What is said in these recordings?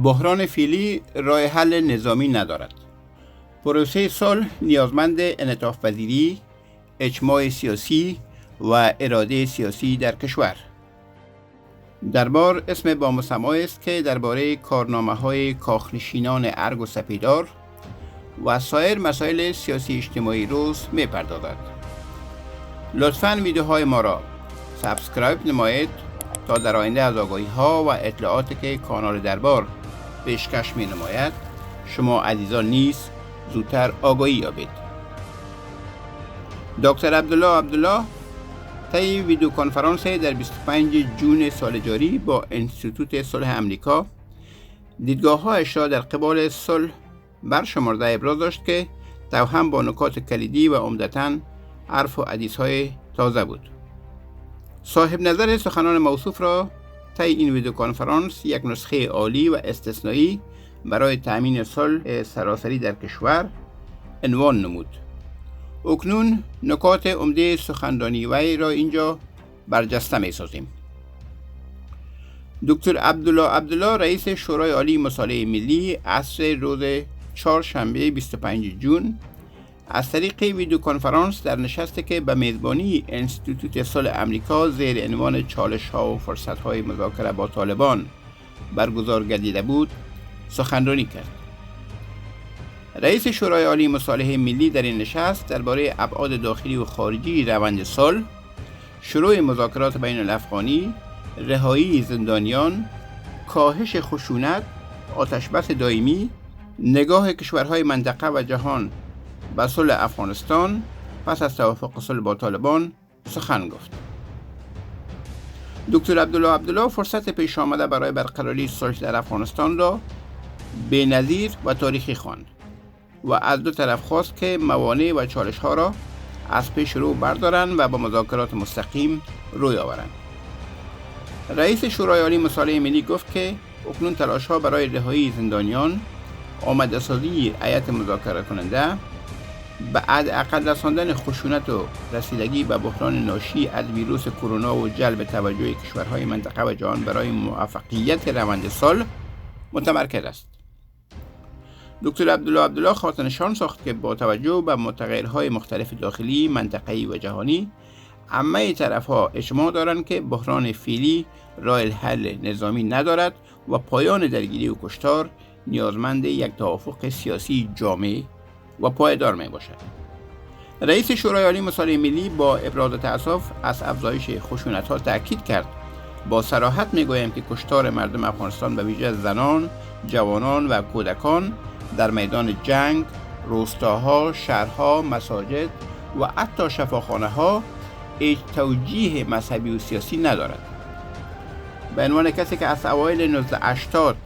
بحران فعلی راه حل نظامی ندارد. پروسه صلح نیازمند انعطاف‌پذیری، اجماع سیاسی و اراده سیاسی در کشور. دربار اسم با مسمای است که درباره کارنامه‌های کاخنشینان ارگ و سپیدار و سایر مسائل سیاسی اجتماعی روز می‌پردازد. لطفاً ویدیوهای ما را سابسکرایب نمایید تا در آینده از آگاهی‌ها و اطلاعاتی که کانال دربار پیشکش می‌نماید شما عزیزان نیز زودتر آگاهی یابید. داکتر عبدالله طی ویدیو کنفرانس در 25 جون سال جاری با انستیتوت صلح امریکا دیدگاه‌هایش را در قبال صلح برشمرده ابراز داشت که توأم با نکات کلیدی و عمدتاً حرف و حدیث‌های تازه بود. صاحب نظر سخنان موصوف را طی این ویدیو کنفرانس یک نسخه عالی و استثنایی برای تأمین صلح سراسری در کشور عنوان نمود. اکنون نکات عمده سخنرانی وی را اینجا برجسته می سازیم. دکتر عبدالله رئیس شورای عالی مصالحه ملی عصر روز چهارشنبه 25 جون از طریق ویدیو کنفرانس در نشستی که به میزبانی انستیتوت صلح امریکا زیر عنوان چالش‌ها و فرصت‌های مذاکره با طالبان برگزار گردیده بود سخنرانی کرد. رئیس شورای عالی مصالحه ملی در این نشست درباره ابعاد داخلی و خارجی روند صلح، شروع مذاکرات بین الافغانی، رهایی زندانیان، کاهش خشونت، آتشبس دائمی، نگاه کشورهای منطقه و جهان به صلح افغانستان پس از توافق صلح با طالبان سخن گفت. دکتر عبدالله فرصت پیش آمده برای برقراری صلح در افغانستان را بی‌نظیر و تاریخی خواند و از دو طرف خواست که موانع و چالش‌ها را از پیش رو بردارند و با مذاکرات مستقیم روی آورند. رئیس شورای عالی مصالحه ملی گفت که اکنون تلاش‌ها برای رهایی زندانیان، آماده‌سازی هیئت مذاکره کننده، به حداقل رساندن خشونت و رسیدگی به بحران ناشی از ویروس کرونا و جلب توجه کشورهای منطقه و جهان برای موفقیت روند صلح متمرکز است. دکتر عبدالله خاطر نشان ساخت که با توجه به متغیرهای مختلف داخلی، منطقه‌ای و جهانی، همه طرف‌ها اجماع دارند که بحران فعلی راه حل نظامی ندارد و پایان درگیری و کشتار نیازمند یک توافق سیاسی جامع و پایدار می باشد. رئیس شورای عالی مصالحه ملی با ابراز تأسف از افزایش خشونت‌ها تاکید کرد. با صراحت میگویم که کشتار مردم افغانستان به ویژه زنان، جوانان و کودکان در میدان جنگ، روستاها، شهرها، مساجد و حتی شفاخانه‌ها هیچ توجیه مذهبی و سیاسی ندارد. به عنوان کسی که از اوایل 1980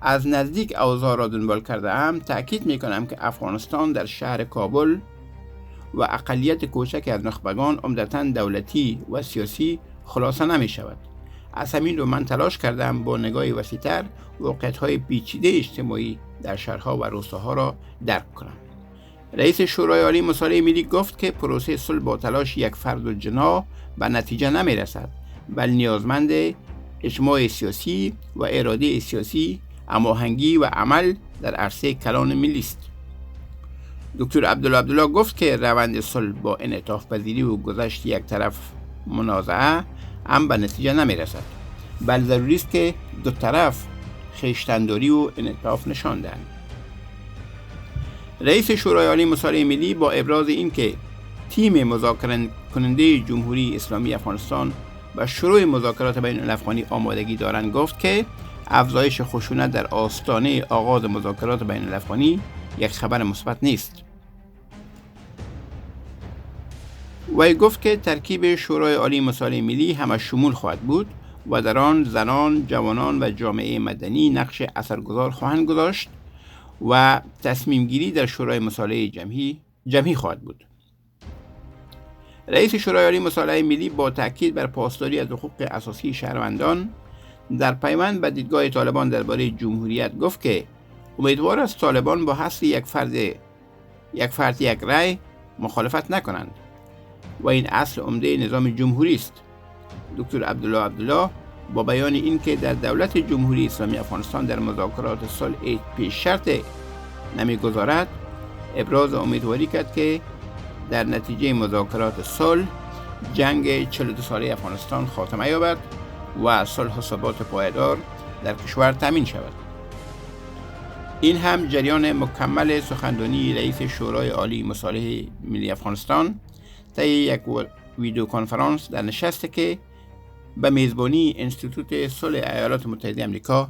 از نزدیک اوضاع را دنبال کرده ام، تأکید میکنم که افغانستان در شهر کابل و اقلیت کوچک از نخبگان عمدتاً دولتی و سیاسی خلاصه نمی شود. از همین رو من تلاش کردم با نگاهی وسیع‌تر واقعیت‌های پیچیده اجتماعی در شهرها و روستاها را درک کنم. رئیس شورای عالی مصالحه ملی گفت که پروسه صلح با تلاش یک فرد و جناح به نتیجه نمی رسد، بل نیازمند اجماع سیاسی و اراده سیاسی، هماهنگی و عمل در عرصه کلان ملی است. دکتر عبدالله گفت که روند صلح با انعطاف‌پذیری و گذشت یک طرف منازعه هم به نتیجه نمی رسد، بل ضروری است که دو طرف خویشتن‌داری و انعطاف نشان دهند. رئیس شورای عالی مصالحه ملی با ابراز این که تیم مذاکره کننده جمهوری اسلامی افغانستان و شروع مذاکرات بین الافغانی آمادگی دارند گفت که افزایش خشونت در آستانه آغاز مذاکرات بین الافغانی یک خبر مثبت نیست. وی گفت که ترکیب شورای عالی مصالحه ملی همه شمول خواهد بود و در آن زنان، جوانان و جامعه مدنی نقش اثرگذار خواهند گذاشت و تصمیم گیری در شورای مصالحه جمعی خواهد بود. رئیس شورای عالی مصالحه ملی با تاکید بر پاسداری از حقوق اساسی شهروندان در پیوند به دیدگاه طالبان درباره جمهوریت گفت که امیدوار است طالبان با حذف یک فرد یک رأی مخالفت نکنند و این اصل عمده نظام جمهوری است. دکتر عبدالله با بیان اینکه در دولت جمهوری اسلامی افغانستان در مذاکرات صلح پیش شرط نمیگذارد، ابراز امیدواری کرد که در نتیجه مذاکرات صلح جنگ 42 ساله افغانستان خاتمه یابد و صلح و ثبات پایدار در کشور تامین شود. این هم جریان مکمل سخنرانی رئیس شورای عالی مصالح ملی افغانستان طی یک ویدیو کنفرانس در نشستی که به میزبانی انستیتوت صلح ایالات متحده امریکا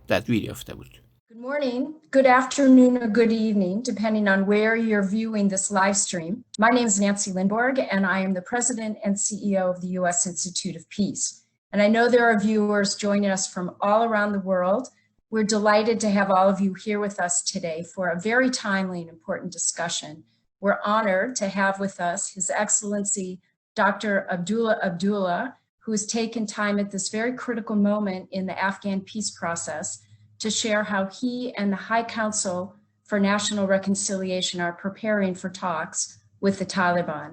تدویر یافته بود. Good morning, good afternoon, or good evening, depending on where you're viewing this live stream. My name is Nancy Lindborg, and I am the President and CEO of the U.S. Institute of Peace. And I know there are viewers joining us from all around the world. We're delighted to have all of you here with us today for a very timely and important discussion. We're honored to have with us His Excellency Dr. Abdullah, who has taken time at this very critical moment in the Afghan peace process to share how he and the High Council for National Reconciliation are preparing for talks with the Taliban.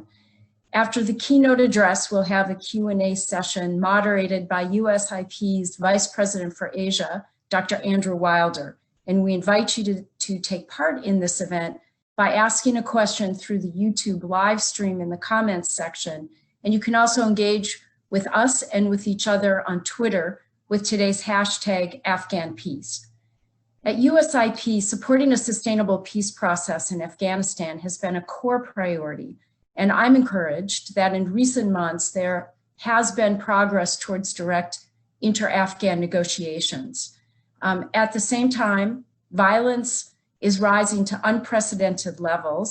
After the keynote address, we'll have a Q&A session moderated by USIP's Vice President for Asia, Dr. Andrew Wilder. And we invite you to take part in this event by asking a question through the YouTube live stream in the comments section. And you can also engage with us and with each other on Twitter with today's hashtag AfghanPeace. At USIP, supporting a sustainable peace process in Afghanistan has been a core priority, and I'm encouraged that in recent months there has been progress towards direct inter-Afghan negotiations. At the same time, violence is rising to unprecedented levels,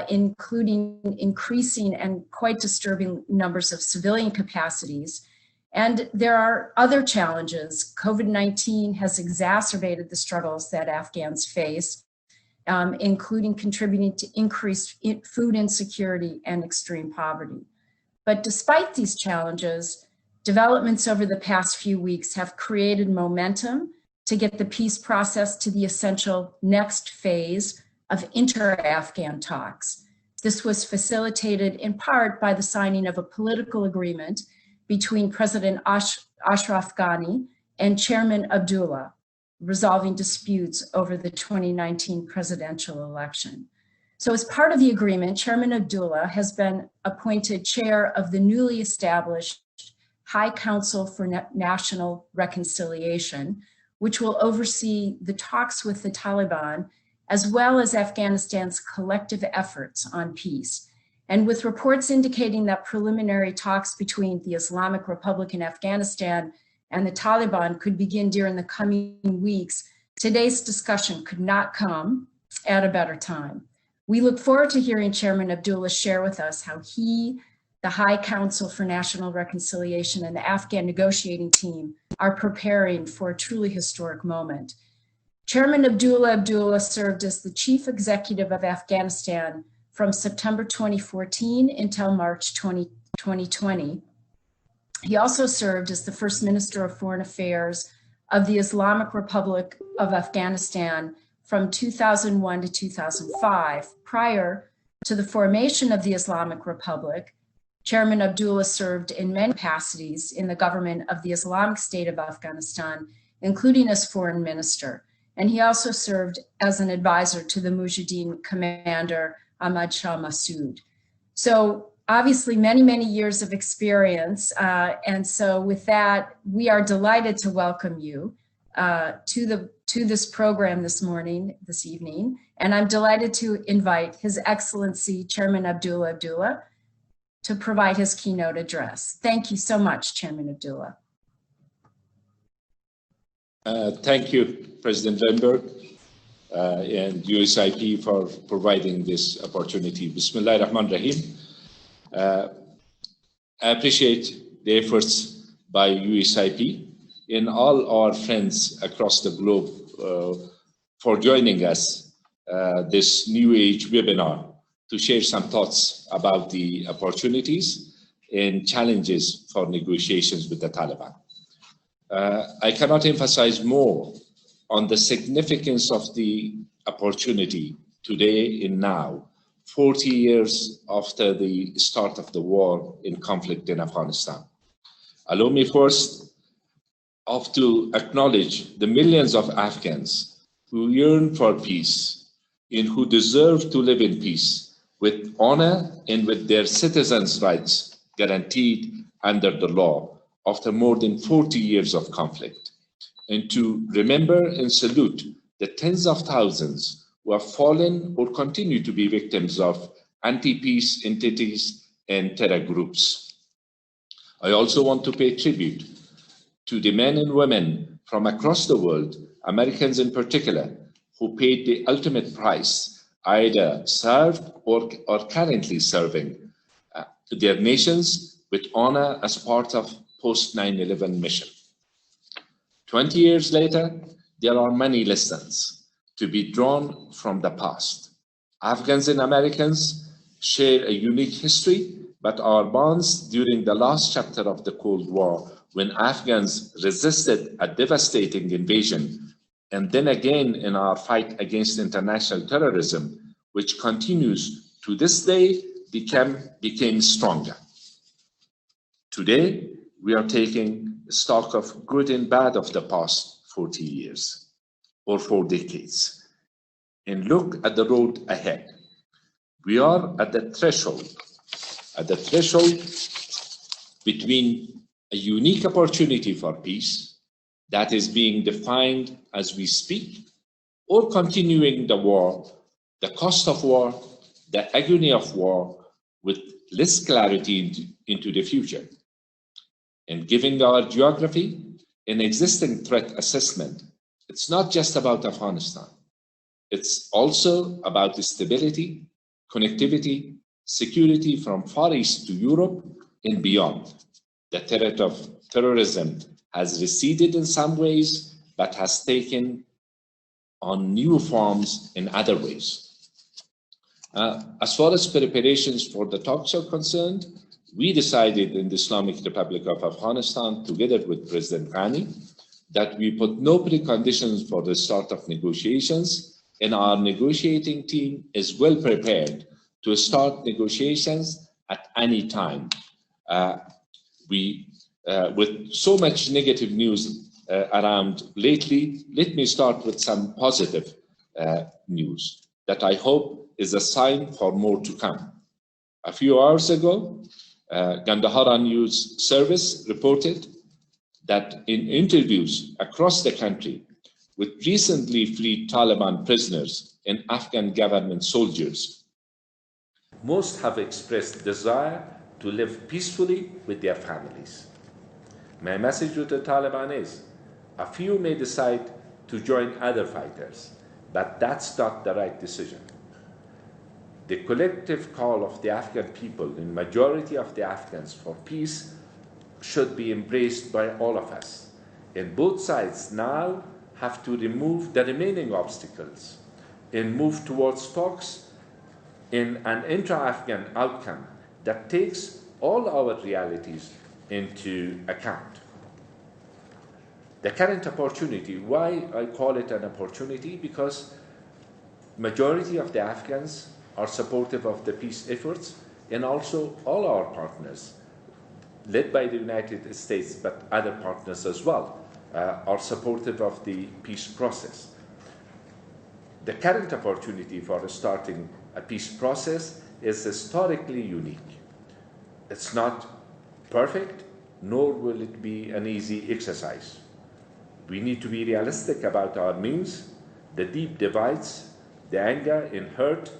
including increasing and quite disturbing numbers of civilian capacities. And there are other challenges. COVID-19 has exacerbated the struggles that Afghans face, including contributing to increased food insecurity and extreme poverty. But despite these challenges, developments over the past few weeks have created momentum to get the peace process to the essential next phase of inter-Afghan talks. This was facilitated in part by the signing of a political agreement between President Ashraf Ghani and Chairman Abdullah, resolving disputes over the 2019 presidential election. So as part of the agreement, Chairman Abdullah has been appointed chair of the newly established High Council for National Reconciliation, which will oversee the talks with the Taliban, as well as Afghanistan's collective efforts on peace. And with reports indicating that preliminary talks between the Islamic Republic in Afghanistan and the Taliban could begin during the coming weeks, today's discussion could not come at a better time. We look forward to hearing Chairman Abdullah share with us how he, the High Council for National Reconciliation, and the Afghan negotiating team are preparing for a truly historic moment. Chairman Abdullah served as the chief executive of Afghanistan from September 2014 until March 2020. He also served as the first Minister of Foreign Affairs of the Islamic Republic of Afghanistan from 2001 to 2005. Prior to the formation of the Islamic Republic, Chairman Abdullah served in many capacities in the government of the Islamic State of Afghanistan, including as foreign minister. And he also served as an advisor to the Mujahideen commander, Ahmad Shah Massoud. So obviously many years of experience. And so with that, we are delighted to welcome you to this program this evening. And I'm delighted to invite His Excellency Chairman Abdullah to provide his keynote address. Thank you so much, Chairman Abdullah. Thank you, President Lindberg. And USIP for providing this opportunity. Bismillah ar-Rahman ar-Rahim. I appreciate the efforts by USIP and all our friends across the globe for joining us this New Age webinar to share some thoughts about the opportunities and challenges for negotiations with the Taliban. I cannot emphasize more on the significance of the opportunity today and now, 40 years after the start of the war in conflict in Afghanistan. Allow me first of to acknowledge the millions of Afghans who yearn for peace and who deserve to live in peace with honor and with their citizens' rights guaranteed under the law after more than 40 years of conflict, and to remember and salute the tens of thousands who have fallen or continue to be victims of anti-peace entities and terror groups. I also want to pay tribute to the men and women from across the world, Americans in particular, who paid the ultimate price, either served or currently serving their nations with honor as part of post-9/11 mission. 20 years later, there are many lessons to be drawn from the past. Afghans and Americans share a unique history, but our bonds during the last chapter of the Cold War, when Afghans resisted a devastating invasion, and then again in our fight against international terrorism, which continues to this day, became stronger. Today, we are taking stock of good and bad of the past 40 years or 4 decades and look at the road ahead. We are at the threshold between a unique opportunity for peace that is being defined as we speak, or continuing the war, the cost of war, the agony of war, with less clarity into the future. And given our geography and existing threat assessment, it's not just about Afghanistan. It's also about stability, connectivity, security from Far East to Europe and beyond. The threat of terrorism has receded in some ways, but has taken on new forms in other ways. As far as preparations for the talks are concerned, we decided in the Islamic Republic of Afghanistan, together with President Ghani, that we put no preconditions for the start of negotiations, and our negotiating team is well prepared to start negotiations at any time. With so much negative news around lately, let me start with some positive news that I hope is a sign for more to come. A few hours ago, Gandhara News Service reported that in interviews across the country with recently freed Taliban prisoners and Afghan government soldiers, most have expressed desire to live peacefully with their families. My message to the Taliban is, a few may decide to join other fighters, but that's not the right decision. The collective call of the Afghan people, the majority of the Afghans, for peace should be embraced by all of us. And both sides now have to remove the remaining obstacles and move towards talks in an intra-Afghan outcome that takes all our realities into account. The current opportunity, why I call it an opportunity? Because majority of the Afghans are supportive of the peace efforts, and also all our partners, led by the United States, but other partners as well, are supportive of the peace process. The current opportunity for starting a peace process is historically unique. It's not perfect, nor will it be an easy exercise. We need to be realistic about our means, the deep divides, the anger and hurt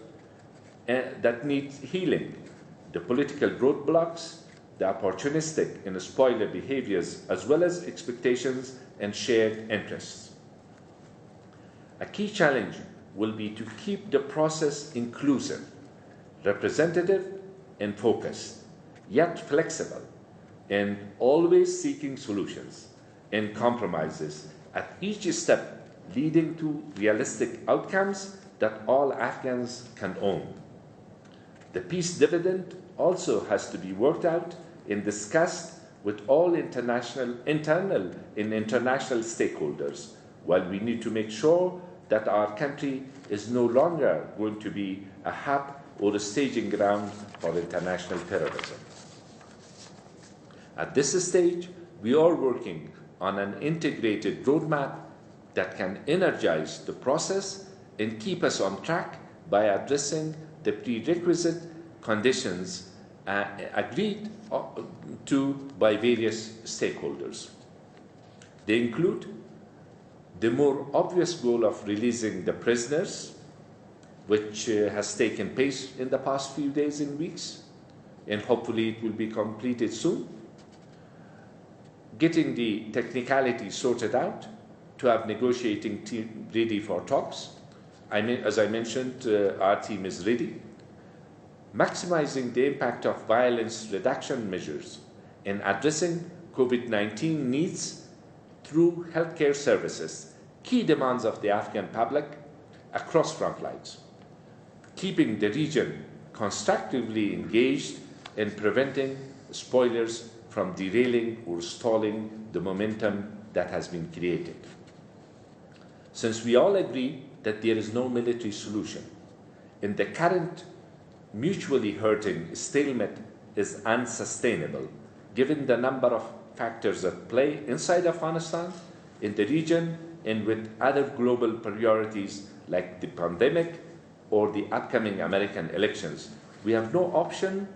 that need healing, the political roadblocks, the opportunistic and spoiler behaviors, as well as expectations and shared interests. A key challenge will be to keep the process inclusive, representative, and focused, yet flexible, and always seeking solutions and compromises at each step, leading to realistic outcomes that all Afghans can own. The peace dividend also has to be worked out and discussed with all international and international stakeholders, while we need to make sure that our country is no longer going to be a hub or a staging ground for international terrorism. At this stage, we are working on an integrated roadmap that can energize the process and keep us on track by addressing the prerequisite conditions agreed to by various stakeholders. They include the more obvious goal of releasing the prisoners, which has taken place in the past few days and weeks, and hopefully it will be completed soon. Getting the technicality sorted out to have negotiating team ready for talks. As I mentioned, our team is ready. Maximizing the impact of violence reduction measures and addressing COVID-19 needs through healthcare services, key demands of the Afghan public across front lines. Keeping the region constructively engaged in preventing spoilers from derailing or stalling the momentum that has been created. Since we all agree that there is no military solution, in the current mutually hurting stalemate is unsustainable, given the number of factors at play inside Afghanistan, in the region, and with other global priorities like the pandemic or the upcoming American elections. We have no option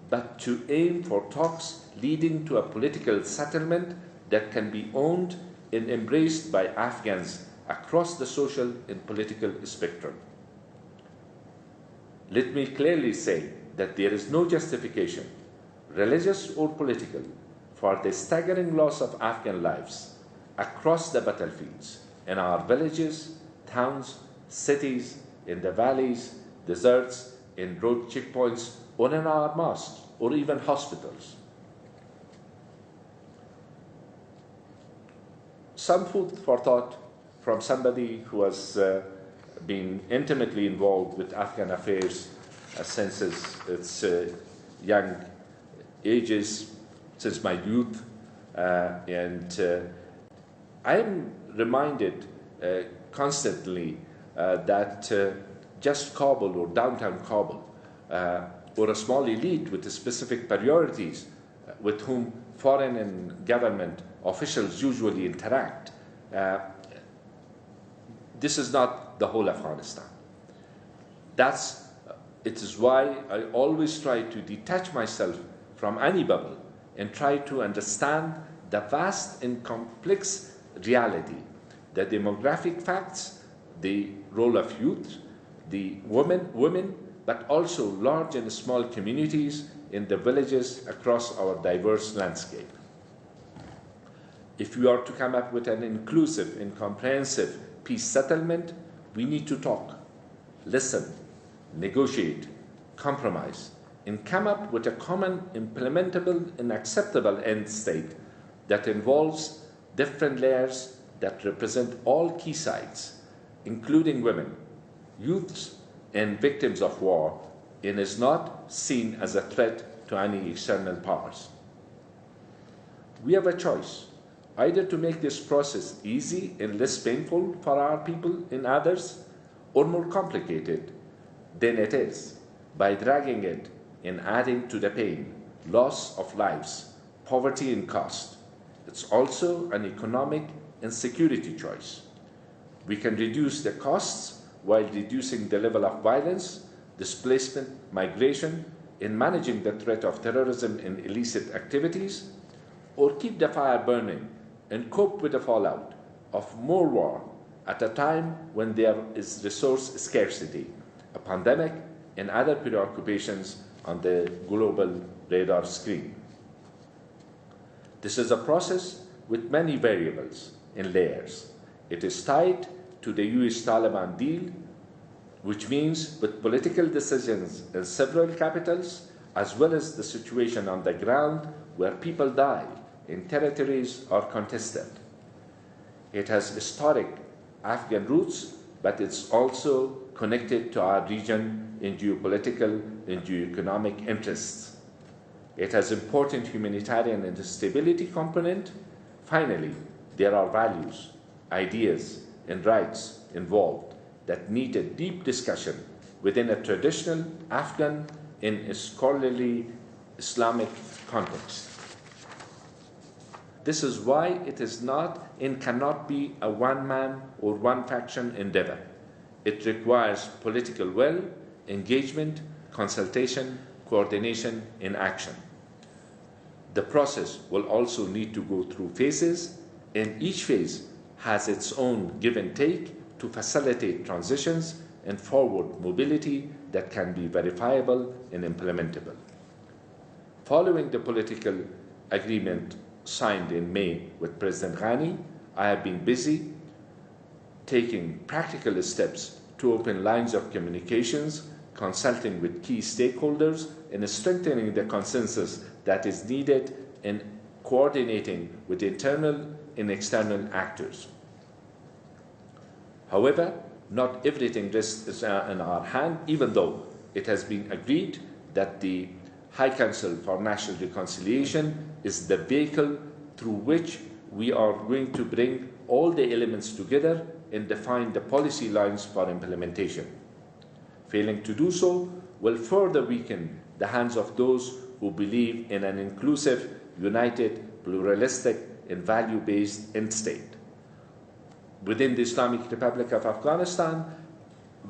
but to aim for talks leading to a political settlement that can be owned and embraced by Afghans across the social and political spectrum. Let me clearly say that there is no justification, religious or political, for the staggering loss of Afghan lives across the battlefields, in our villages, towns, cities, in the valleys, deserts, in road checkpoints, or in our mosques, or even hospitals. Some food for thought from somebody who has been intimately involved with Afghan affairs since its young ages, since my youth, and I'm reminded constantly that just Kabul or downtown Kabul or a small elite with specific priorities with whom foreign and government officials usually interact, this is not the whole Afghanistan. It is why I always try to detach myself from any bubble and try to understand the vast and complex reality, the demographic facts, the role of youth, the women, but also large and small communities in the villages across our diverse landscape. If we are to come up with an inclusive and comprehensive peace settlement, we need to talk, listen, negotiate, compromise, and come up with a common, implementable, and acceptable end state that involves different layers that represent all key sides, including women, youths, and victims of war, and is not seen as a threat to any external powers. We have a choice, either to make this process easy and less painful for our people and others, or more complicated than it is, by dragging it and adding to the pain, loss of lives, poverty, and cost. It's also an economic and security choice. We can reduce the costs while reducing the level of violence, displacement, migration, in managing the threat of terrorism and illicit activities, or keep the fire burning and cope with the fallout of more war at a time when there is resource scarcity, a pandemic, and other preoccupations on the global radar screen. This is a process with many variables and layers. It is tied to the US-Taliban deal, which means with political decisions in several capitals, as well as the situation on the ground where people die and territories are contested. It has historic Afghan roots, but it's also connected to our region in geopolitical and geoeconomic interests. It has important humanitarian and stability component. Finally, there are values, ideas, and rights involved that need a deep discussion within a traditional Afghan and scholarly Islamic context. This is why it is not and cannot be a one-man or one-faction endeavor. It requires political will, engagement, consultation, coordination, and action. The process will also need to go through phases, and each phase has its own give and take to facilitate transitions and forward mobility that can be verifiable and implementable. Following the political agreement signed in May with President Ghani, I have been busy taking practical steps to open lines of communications, consulting with key stakeholders, and strengthening the consensus that is needed in coordinating with internal and external actors. However, not everything rests in our hand, even though it has been agreed that the High Council for National Reconciliation is the vehicle through which we are going to bring all the elements together and define the policy lines for implementation. Failing to do so will further weaken the hands of those who believe in an inclusive, united, pluralistic, and value-based end state. Within the Islamic Republic of Afghanistan,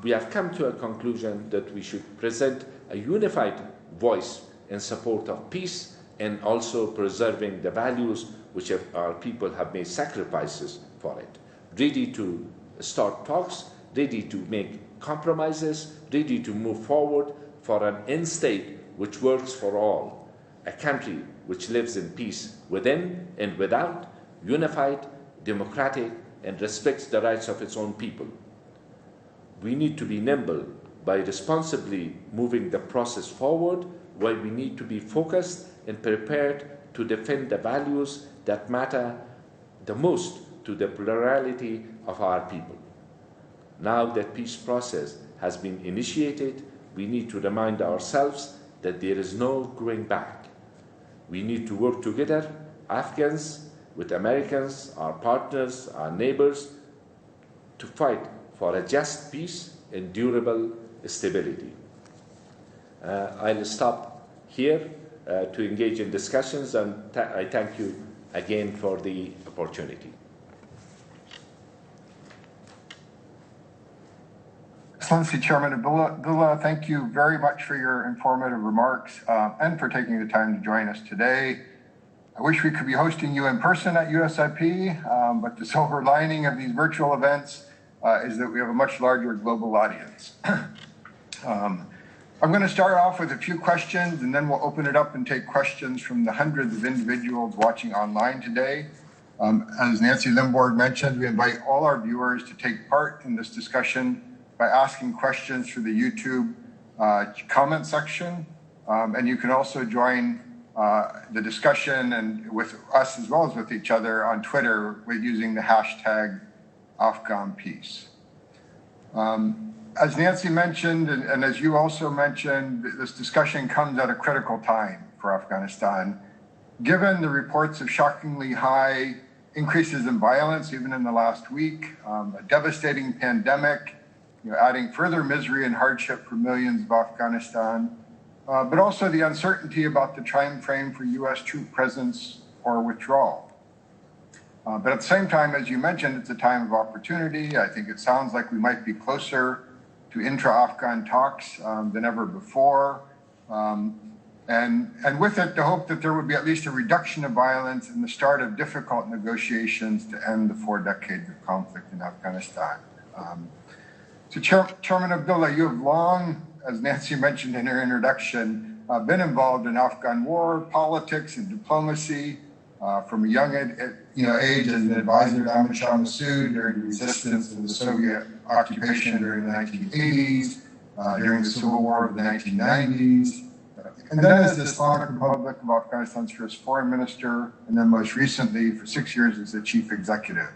we have come to a conclusion that we should present a unified voice in support of peace and also preserving the values which our people have made sacrifices for it. Ready to start talks, ready to make compromises, ready to move forward for an end state which works for all, a country which lives in peace within and without, unified, democratic, and respects the rights of its own people. We need to be nimble by responsibly moving the process forward, while we need to be focused and prepared to defend the values that matter the most to the plurality of our people. Now that peace process has been initiated, we need to remind ourselves that there is no going back. We need to work together, Afghans with Americans, our partners, our neighbors, to fight for a just peace and durable stability. I'll stop here to engage in discussions, and I thank you again for the opportunity. Excellency Chairman Abdullah, thank you very much for your informative remarks and for taking the time to join us today. I wish we could be hosting you in person at USIP, but the silver lining of these virtual events is that we have a much larger global audience. I'm going to start off with a few questions, and then we'll open it up and take questions from the hundreds of individuals watching online today. As Nancy Limborg mentioned, we invite all our viewers to take part in this discussion by asking questions through the YouTube comment section. And you can also join the discussion and with us as well as with each other on Twitter with using the hashtag AfghanPeace. As Nancy mentioned, and as you also mentioned, this discussion comes at a critical time for Afghanistan. Given the reports of shockingly high increases in violence, even in the last week, a devastating pandemic, adding further misery and hardship for millions of Afghanistan, but also the uncertainty about the time frame for U.S. troop presence or withdrawal. But at the same time, as you mentioned, it's a time of opportunity. I think it sounds like we might be closer to intra-Afghan talks than ever before. And with it, the hope that there would be at least a reduction of violence and the start of difficult negotiations to end the 4 decades of conflict in Afghanistan. So Chairman Abdullah, you have long, as Nancy mentioned in her introduction, been involved in Afghan war, politics, and diplomacy from a young age as an advisor to Ahmad Shah Massoud during the resistance to the Soviet occupation during the 1980s, during the Civil War of the 1990s, and then as the Islamic Republic of Afghanistan's first foreign minister, and then most recently for 6 years as the chief executive.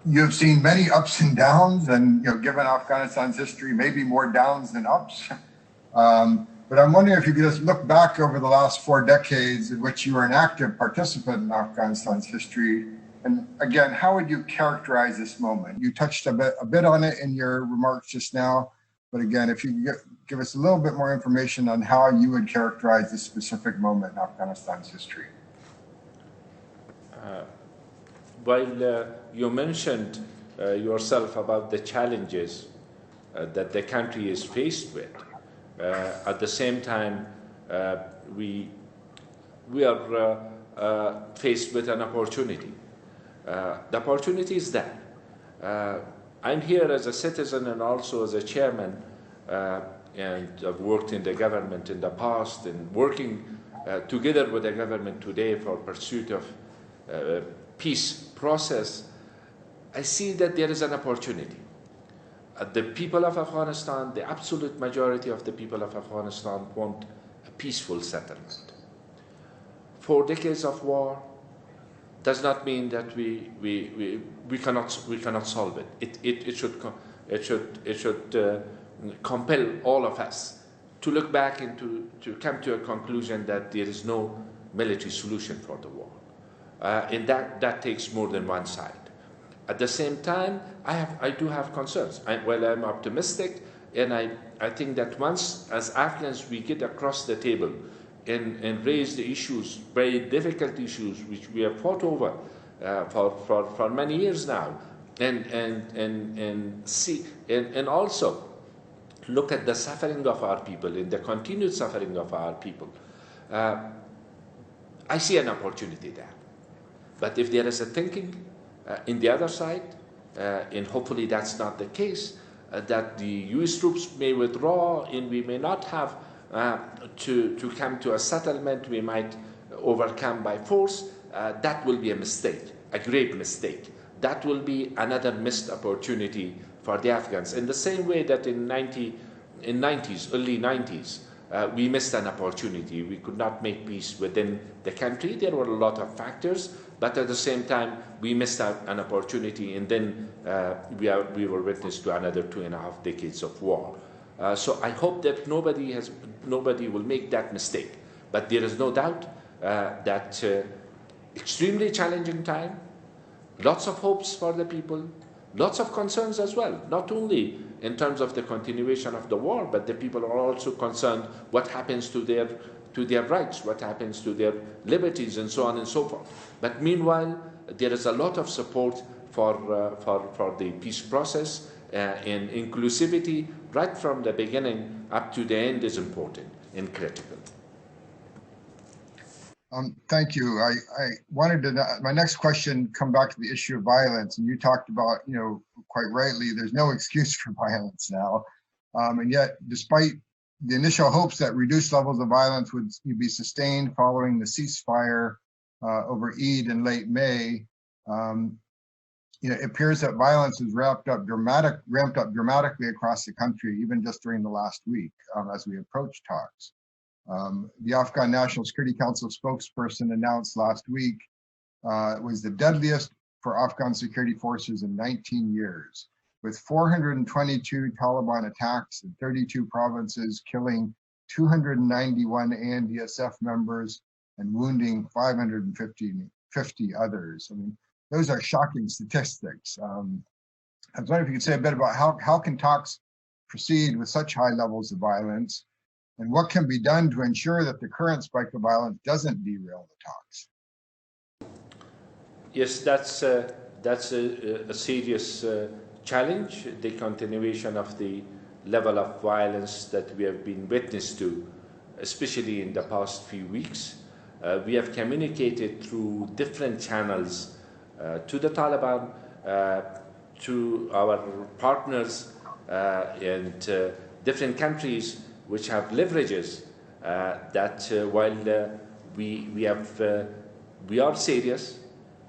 You have seen many ups and downs, and given Afghanistan's history, maybe more downs than ups. But I'm wondering if you could just look back over the last 4 decades in which you were an active participant in Afghanistan's history. And again, how would you characterize this moment? You touched a bit on it in your remarks just now, but again, if you could give us a little bit more information on how you would characterize this specific moment in Afghanistan's history. While you mentioned yourself about the challenges that the country is faced with, at the same time, we are faced with an opportunity. The opportunity is that I'm here as a citizen and also as a chairman, and I've worked in the government in the past and working together with the government today for pursuit of peace process. I see that there is an opportunity. The people of Afghanistan, the absolute majority of the people of Afghanistan want a peaceful settlement. 4 decades of war does not mean that we cannot solve it. It should compel all of us to look back and to come to a conclusion that there is no military solution for the war. And that takes more than one side. At the same time, I do have concerns. I'm optimistic, and I think that once, as Afghans, we get across the table and raise the issues, very difficult issues, which we have fought over for many years now, and see, and also look at the suffering of our people and the continued suffering of our people, I see an opportunity there. But if there is a thinking in the other side, and hopefully that's not the case, that the US troops may withdraw and we may not have to come to a settlement, we might overcome by force, that will be a mistake, a great mistake. That will be another missed opportunity for the Afghans. In the same way that in early 90s, we missed an opportunity. We could not make peace within the country. There were a lot of factors, but at the same time, we missed out an opportunity, and then we were witness to another 2.5 decades of war. So I hope that nobody will make that mistake. But there is no doubt that extremely challenging time, lots of hopes for the people, lots of concerns as well, not only in terms of the continuation of the war, but the people are also concerned what happens to their rights, what happens to their liberties, and so on and so forth. But meanwhile, there is a lot of support for the peace process, and inclusivity right from the beginning up to the end is important and critical. Thank you. I wanted to, my next question, come back to the issue of violence. And you talked about, quite rightly, there's no excuse for violence now. And yet, despite the initial hopes that reduced levels of violence would be sustained following the ceasefire over Eid in late May, it appears that violence has ramped up dramatically across the country, even just during the last week as we approach talks. The Afghan National Security Council spokesperson announced last week it was the deadliest for Afghan security forces in 19 years, with 422 Taliban attacks in 32 provinces, killing 291 ANDSF members and wounding 550 others. I mean, those are shocking statistics. I was wondering if you could say a bit about how can talks proceed with such high levels of violence, and what can be done to ensure that the current spike of violence doesn't derail the talks? Yes, that's a serious challenge, the continuation of the level of violence that we have been witness to, especially in the past few weeks. We have communicated through different channels to the Taliban, to our partners and different countries which have leverages that while we are serious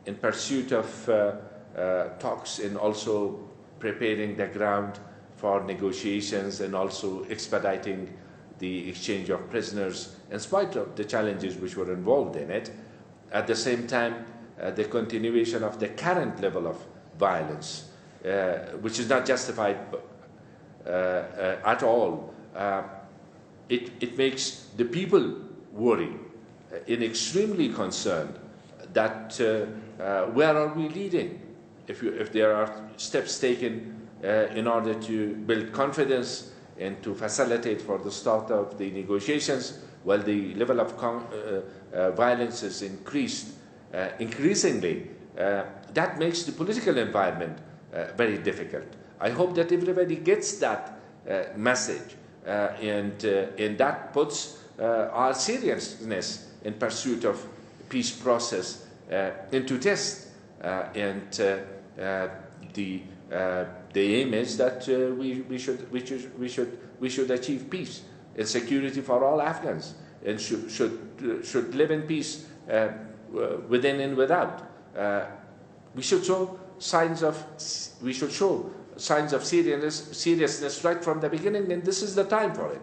in pursuit of talks and also preparing the ground for negotiations and also expediting the exchange of prisoners in spite of the challenges which were involved in it. At the same time, the continuation of the current level of violence, which is not justified at all. It makes the people worry and extremely concerned that where are we leading? If there are steps taken in order to build confidence and to facilitate for the start of the negotiations, while the level of violence is increased increasingly, that makes the political environment very difficult. I hope that everybody gets that message, and that puts our seriousness in pursuit of peace process into test. The aim is that we should achieve peace and security for all Afghans, and should live in peace within and without. We should show signs of seriousness right from the beginning, and this is the time for it.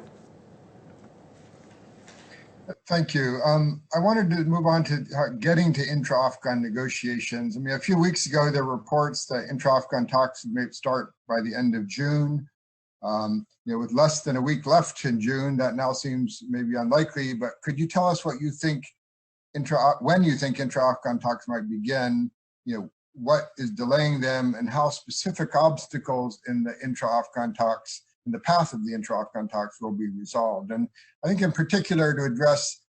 Thank you. I wanted to move on to getting to intra-Afghan negotiations. I mean, a few weeks ago, there were reports that intra-Afghan talks may start by the end of June. With less than a week left in June, that now seems maybe unlikely. But could you tell us what you think, when you think intra-Afghan talks might begin? What is delaying them, and how specific obstacles in the intra-Afghan talks, in the path of the intra-Afghan talks, will be resolved? And I think in particular to address,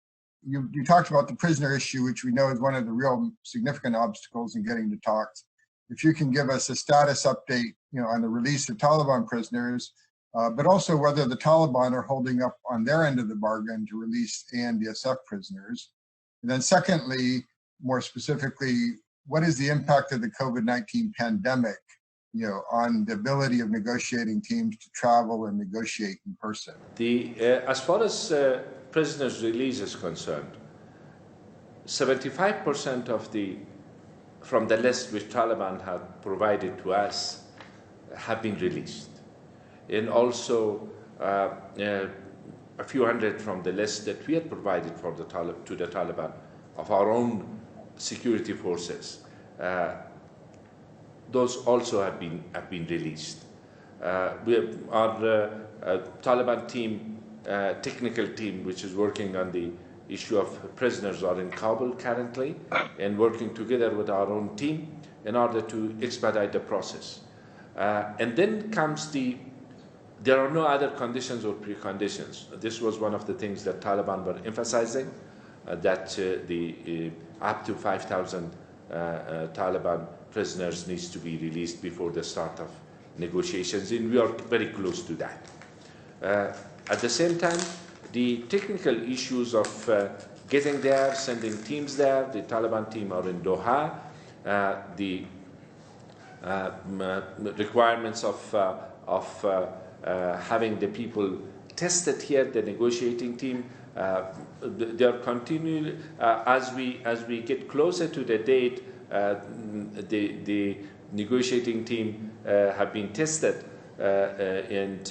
you talked about the prisoner issue, which we know is one of the real significant obstacles in getting to talks. If you can give us a status update, on the release of Taliban prisoners, but also whether the Taliban are holding up on their end of the bargain to release ANDSF prisoners. And then secondly, more specifically, what is the impact of the COVID-19 pandemic, on the ability of negotiating teams to travel and negotiate in person? As far as prisoners' release is concerned, 75% from the list which Taliban have provided to us have been released, and also a few hundred from the list that we had provided to the Taliban of our own security forces. Those also have been released. Our Taliban team, technical team, which is working on the issue of prisoners, are in Kabul currently, and working together with our own team in order to expedite the process. And then comes there are no other conditions or preconditions. This was one of the things that Taliban were emphasizing, that up to 5,000 Taliban prisoners needs to be released before the start of negotiations, and we are very close to that. At the same time, the technical issues of getting there, sending teams there, the Taliban team are in Doha. The requirements of having the people tested here, the negotiating team, they are continuing as we get closer to the date. The negotiating team have been tested, and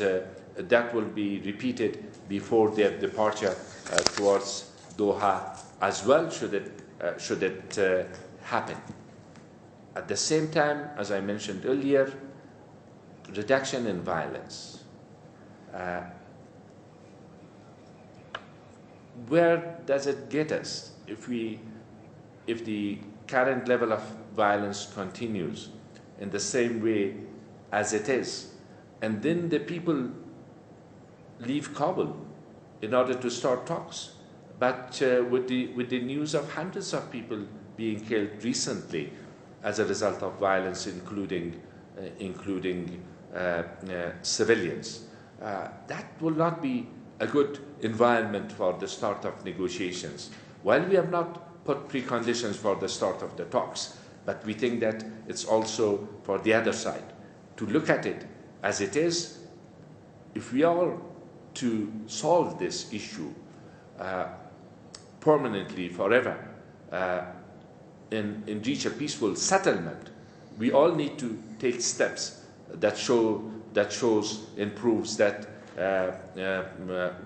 that will be repeated before their departure towards Doha as well, should it happen. At the same time, as I mentioned earlier, reduction in violence. Where does it get us if the current level of violence continues in the same way as it is, and then the people leave Kabul in order to start talks? But with the news of hundreds of people being killed recently as a result of violence, including civilians, that will not be a good environment for the start of negotiations. While we have not put preconditions for the start of the talks, but we think that it's also for the other side to look at it as it is. If we are to solve this issue permanently, forever, and reach a peaceful settlement, we all need to take steps that shows and proves that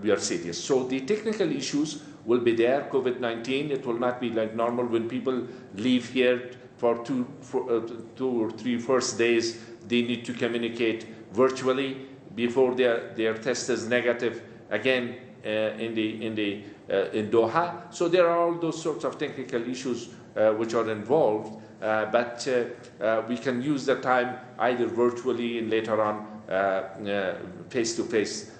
we are serious. So the technical issues will be there. COVID-19, it will not be like normal when people leave here for two or three first days. They need to communicate virtually before their test is negative again in Doha. So there are all those sorts of technical issues which are involved, but we can use the time either virtually and later on face-to-face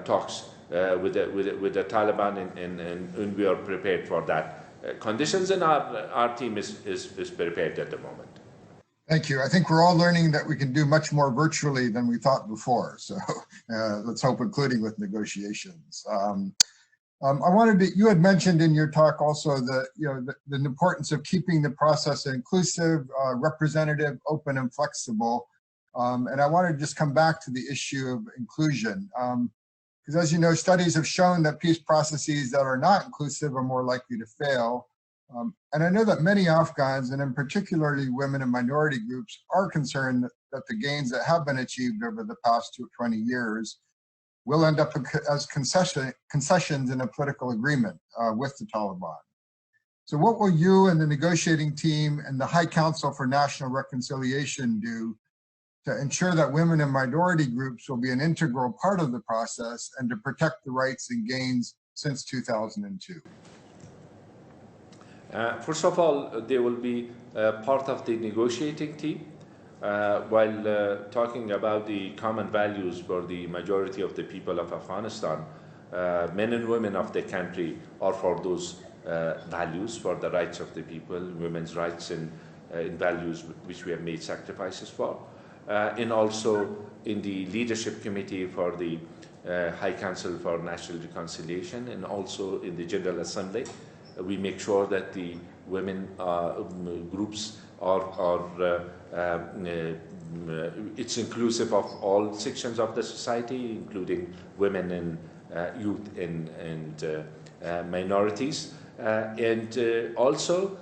talks with the Taliban, and we are prepared for that conditions, and our team is prepared at the moment. Thank you. I think we're all learning that we can do much more virtually than we thought before. So let's hope, including with negotiations. You had mentioned in your talk also the importance of keeping the process inclusive, representative, open, and flexible. And I want to just come back to the issue of inclusion. Because as you know, studies have shown that peace processes that are not inclusive are more likely to fail. And I know that many Afghans, and in particularly women and minority groups, are concerned that the gains that have been achieved over the past 20 years will end up as concessions in a political agreement with the Taliban. So what will you and the negotiating team and the High Council for National Reconciliation do to ensure that women and minority groups will be an integral part of the process and to protect the rights and gains since 2002? First of all, they will be part of the negotiating team. While talking about the common values for the majority of the people of Afghanistan, men and women of the country are for those values, for the rights of the people, women's rights and values which we have made sacrifices for. And also in the leadership committee for the High Council for National Reconciliation, and also in the General Assembly, we make sure that the women groups it's inclusive of all sections of the society, including women and youth and minorities, and also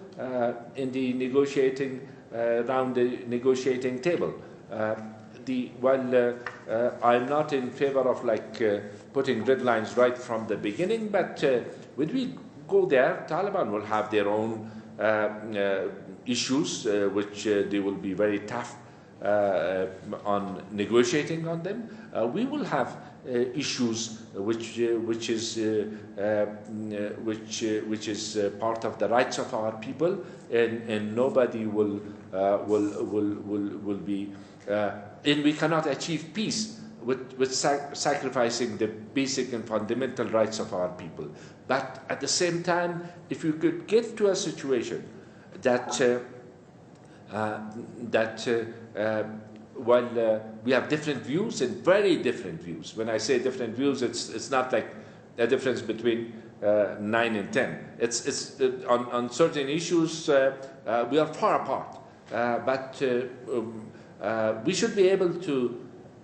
in the negotiating around the negotiating table. While I'm not in favor of putting red lines right from the beginning, but when we go there, Taliban will have their own issues, which they will be very tough on negotiating on them. We will have issues which is part of the rights of our people, and nobody will be. And we cannot achieve peace with sacrificing the basic and fundamental rights of our people. But at the same time, if you could get to a situation that while we have different views and very different views, when I say different views, it's not like a difference between 9 and 10. It's on certain issues we are far apart, but we should be able to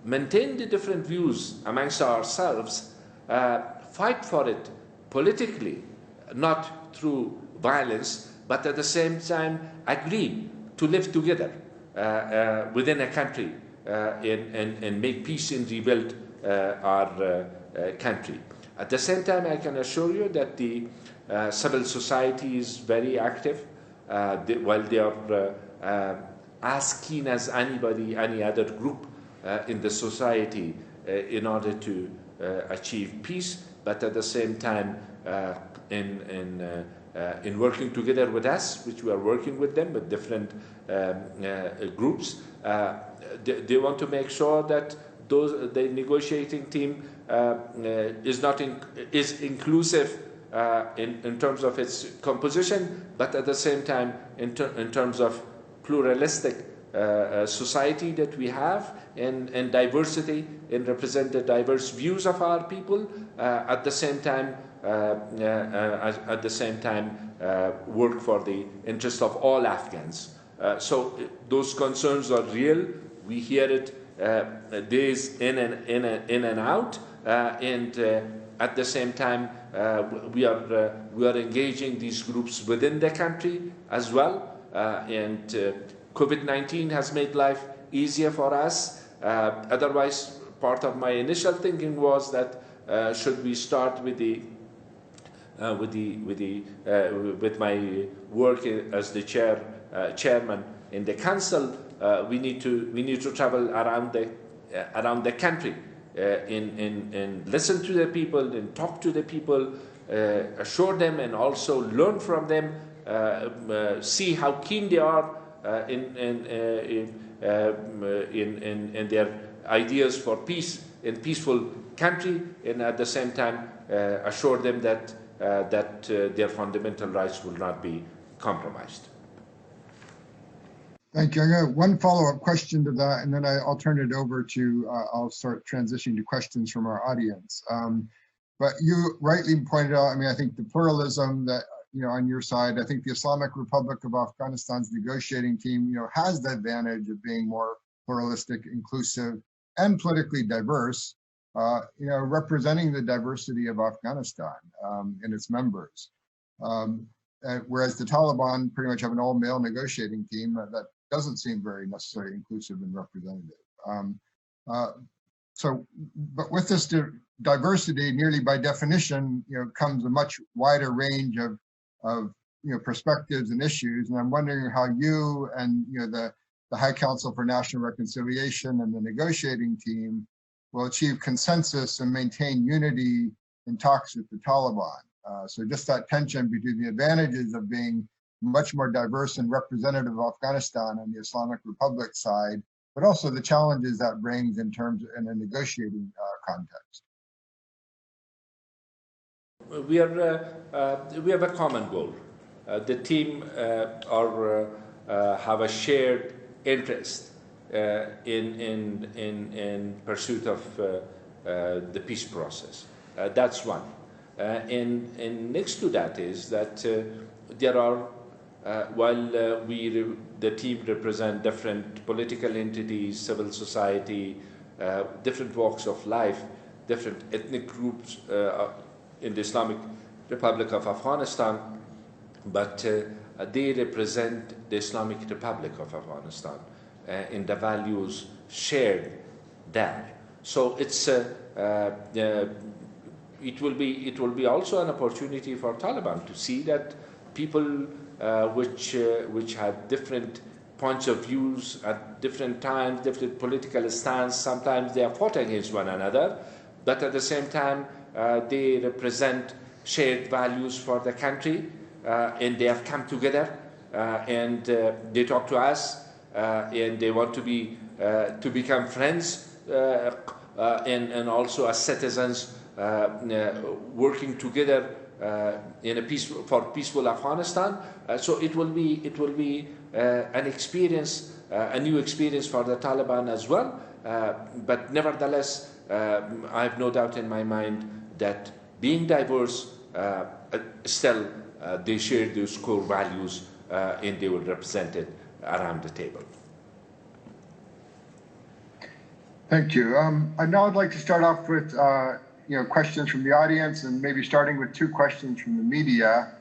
maintain the different views amongst ourselves, fight for it politically, not through violence, but at the same time agree to live together within a country and make peace and rebuild our country. At the same time, I can assure you that the civil society is very active, while they are as keen as anybody, any other group in the society in order to achieve peace, but at the same time in working together with us, which we are working with them, with different groups. They want to make sure that the negotiating team is inclusive in terms of its composition, but at the same time in terms of pluralistic society that we have, and diversity, and represent the diverse views of our people. At the same time, work for the interest of all Afghans. So those concerns are real. We hear it days in and out, and at the same time, we are engaging these groups within the country as well. And COVID-19 has made life easier for us. Otherwise, part of my initial thinking was that should we start with my work as the chairman in the council, we need to travel around the country and listen to the people and talk to the people, assure them, and also learn from them, see how keen they are in their ideas for peace in peaceful country, and at the same time assure them that that their fundamental rights will not be compromised. Thank you. I got one follow-up question to that, and then I'll turn it over to, I'll start transitioning to questions from our audience. But you rightly pointed out, I mean, I think the pluralism that, on your side, I think the Islamic Republic of Afghanistan's negotiating team, has the advantage of being more pluralistic, inclusive, and politically diverse, representing the diversity of Afghanistan and its members. Whereas the Taliban pretty much have an all-male negotiating team that doesn't seem very necessarily inclusive and representative. But with this diversity, nearly by definition, comes a much wider range of perspectives and issues. And I'm wondering how you and the High Council for National Reconciliation and the negotiating team will achieve consensus and maintain unity in talks with the Taliban. So just that tension between the advantages of being much more diverse and representative of Afghanistan on the Islamic Republic side, but also the challenges that brings in terms in a negotiating context. We have a common goal. The team have a shared interest in pursuit of the peace process. That's one. And next to that is that there are, while the team represent different political entities, civil society, different walks of life, different ethnic groups in the Islamic Republic of Afghanistan, but they represent the Islamic Republic of Afghanistan in the values shared there. So it's it will be also an opportunity for Taliban to see that people which have different points of views at different times, different political stance. Sometimes they are fought against one another, but at the same time they represent shared values for the country, and they have come together and they talk to us, and they want to become friends and also as citizens working together in a peaceful Afghanistan. So it will be an experience, a new experience for the Taliban as well. But nevertheless, I have no doubt in my mind that being diverse, still they share those core values and they will represent it around the table. Thank you. Now I'd like to start off with questions from the audience, and maybe starting with two questions from the media,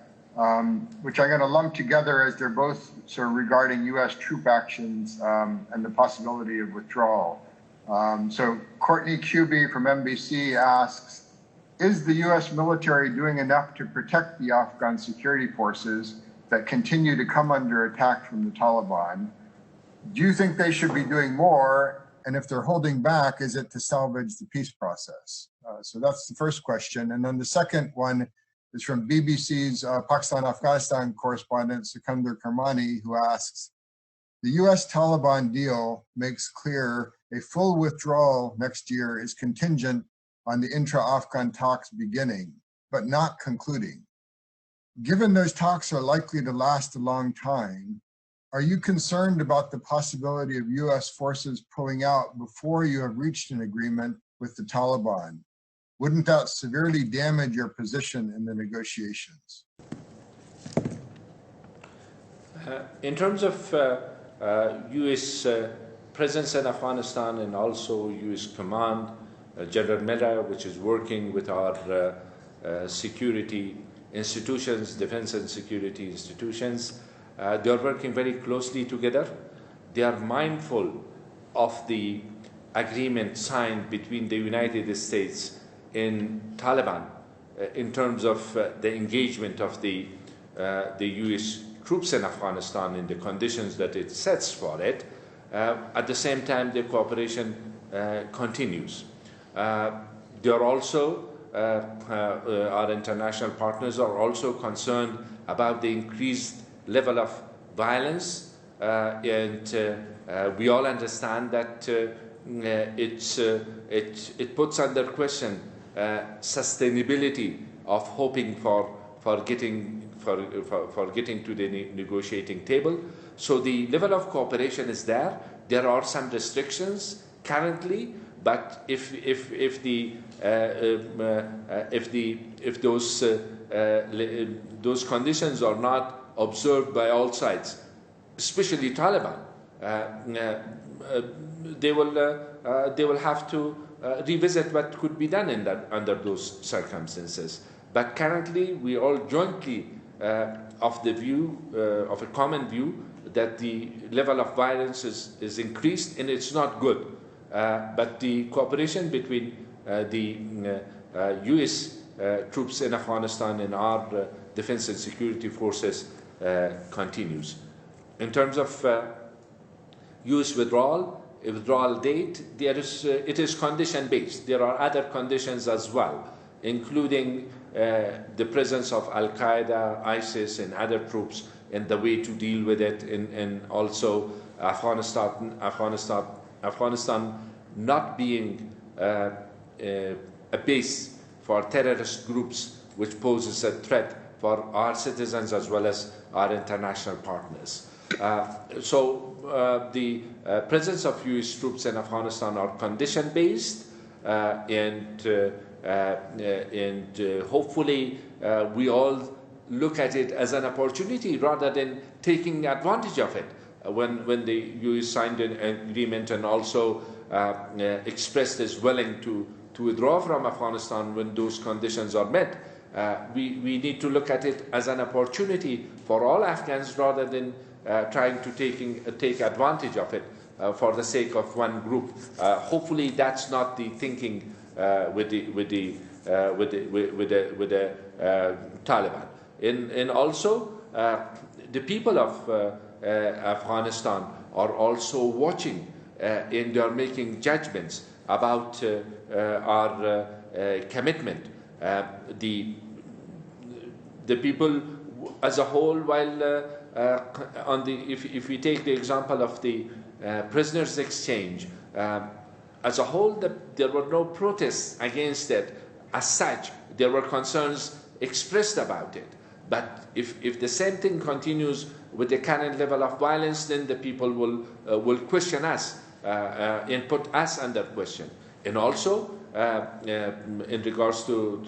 which I'm going to lump together as they're both sort of regarding U.S. troop actions and the possibility of withdrawal. So Courtney Cuby from NBC asks, is the U.S. military doing enough to protect the Afghan security forces that continue to come under attack from the Taliban? Do you think they should be doing more? And if they're holding back, is it to salvage the peace process? So that's the first question. And then the second one is from BBC's Pakistan-Afghanistan correspondent, Sikandar Karmani, who asks, the U.S. Taliban deal makes clear a full withdrawal next year is contingent on the intra-Afghan talks beginning, but not concluding. Given those talks are likely to last a long time, are you concerned about the possibility of U.S. forces pulling out before you have reached an agreement with the Taliban? Wouldn't that severely damage your position in the negotiations? In terms of U.S. presence in Afghanistan and also U.S. command, General Miller, which is working with our security institutions, defense and security institutions, they are working very closely together. They are mindful of the agreement signed between the United States and Taliban in terms of the engagement of the U.S. troops in Afghanistan in the conditions that it sets for it. At the same time, the cooperation continues. They are also, our international partners are also concerned about the increased level of violence, and we all understand that it puts under question sustainability of hoping for getting to the negotiating table. So the level of cooperation is there. There are some restrictions currently, but if those conditions are not observed by all sides, especially Taliban, they will have to revisit what could be done under those circumstances. But currently, we all jointly of a common view that the level of violence is increased, and it's not good. But the cooperation between the U.S. Troops in Afghanistan and our defense and security forces continues. In terms of U.S. withdrawal date, it is condition-based. There are other conditions as well, including the presence of Al-Qaeda, ISIS, and other troops, and the way to deal with it, and also Afghanistan not being a base for terrorist groups, which poses a threat for our citizens as well as our international partners. So the presence of U.S. troops in Afghanistan are condition-based, and hopefully we all look at it as an opportunity rather than taking advantage of it. When the U.S. signed an agreement and also expressed its willing to withdraw from Afghanistan when those conditions are met, we need to look at it as an opportunity for all Afghans rather than trying to take advantage of it for the sake of one group. Hopefully, that's not the thinking with the Taliban. And also, the people of Afghanistan are also watching, and they are making judgments about our commitment. The people as a whole, while if we take the example of the prisoners exchange, as a whole, there were no protests against it as such. There were concerns expressed about it. But if the same thing continues with the current level of violence, then the people will question us and put us under question. And also, in regards to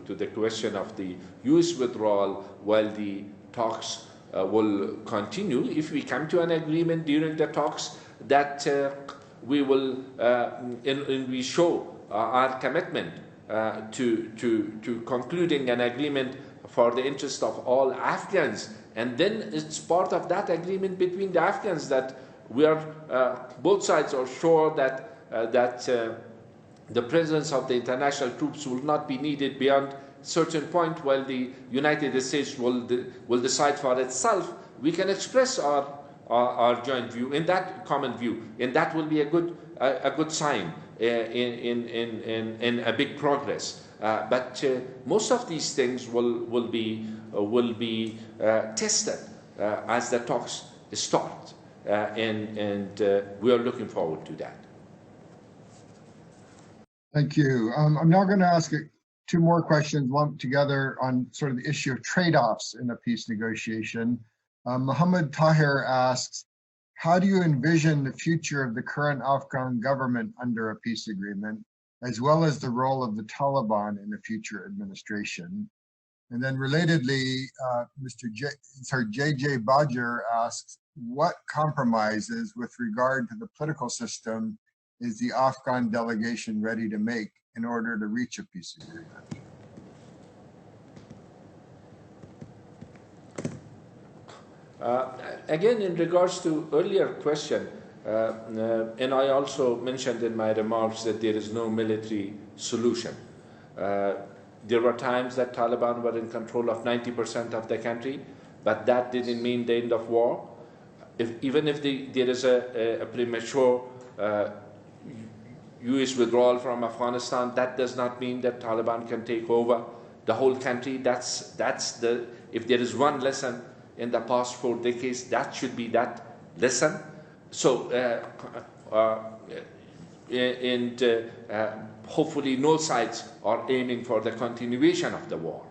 the question of the U.S. withdrawal, while the talks will continue, if we come to an agreement during the talks, that we will and we show our commitment to concluding an agreement for the interest of all Afghans, and then it's part of that agreement between the Afghans that we are both sides are sure that the presence of the international troops will not be needed beyond a certain point, while the United States will decide for itself. We can express our joint view in that common view, and that will be a good sign in a big progress. But most of these things will be tested as the talks start, and we are looking forward to that. Thank you. I'm now going to ask two more questions lumped together on sort of the issue of trade-offs in a peace negotiation. Muhammad Tahir asks, how do you envision the future of the current Afghan government under a peace agreement, as well as the role of the Taliban in the future administration? And then relatedly, JJ Badger asks, what compromises with regard to the political system is the Afghan delegation ready to make in order to reach a peace agreement? Again, in regards to earlier question, and I also mentioned in my remarks that there is no military solution. There were times that Taliban were in control of 90% of the country, but that didn't mean the end of war. Even if there is a premature U.S. withdrawal from Afghanistan, that does not mean that Taliban can take over the whole country. If there is one lesson in the past 4 decades, that should be that lesson. So and hopefully no sides are aiming for the continuation of the war.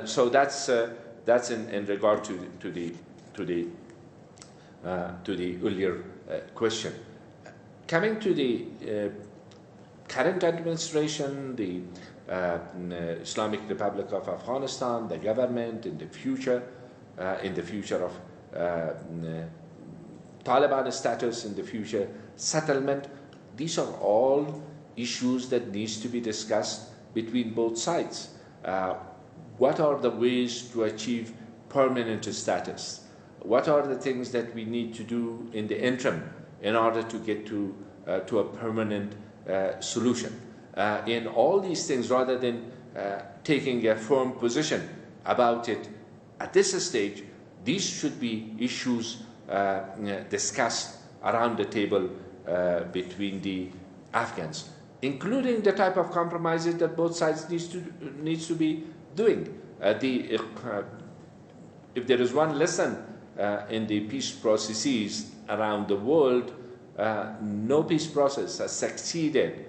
So that's in regard to the earlier question. Coming to the current administration, the Islamic Republic of Afghanistan, the government in the future of Taliban status, in the future settlement, these are all issues that needs to be discussed between both sides. What are the ways to achieve permanent status? What are the things that we need to do in the interim in order to get to a permanent solution? In all these things, rather than taking a firm position about it at this stage, these should be issues discussed around the table between the Afghans, including the type of compromises that both sides needs to be doing. If there is one lesson in the peace processes around the world, no peace process has succeeded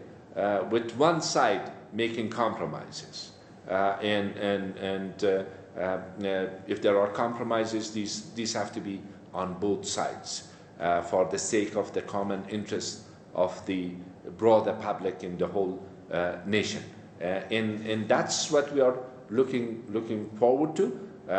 with one side making compromises. If there are compromises, these have to be on both sides for the sake of the common interest of the broader public in the whole nation. And that's what we are looking forward to.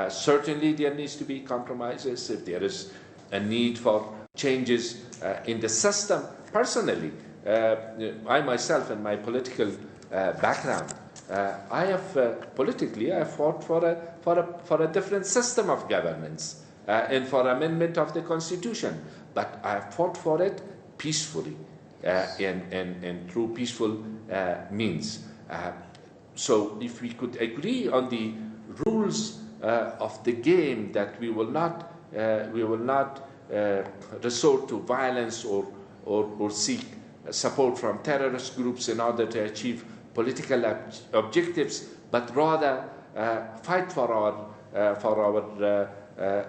Certainly there needs to be compromises if there is a need for changes in the system. Personally, I myself, in my political background, I have politically I fought for a different system of governance and for amendment of the Constitution, but I fought for it peacefully and through peaceful means. So if we could agree on the rules of the game, that we will not resort to violence or seek support from terrorist groups in order to achieve political objectives, but rather fight for our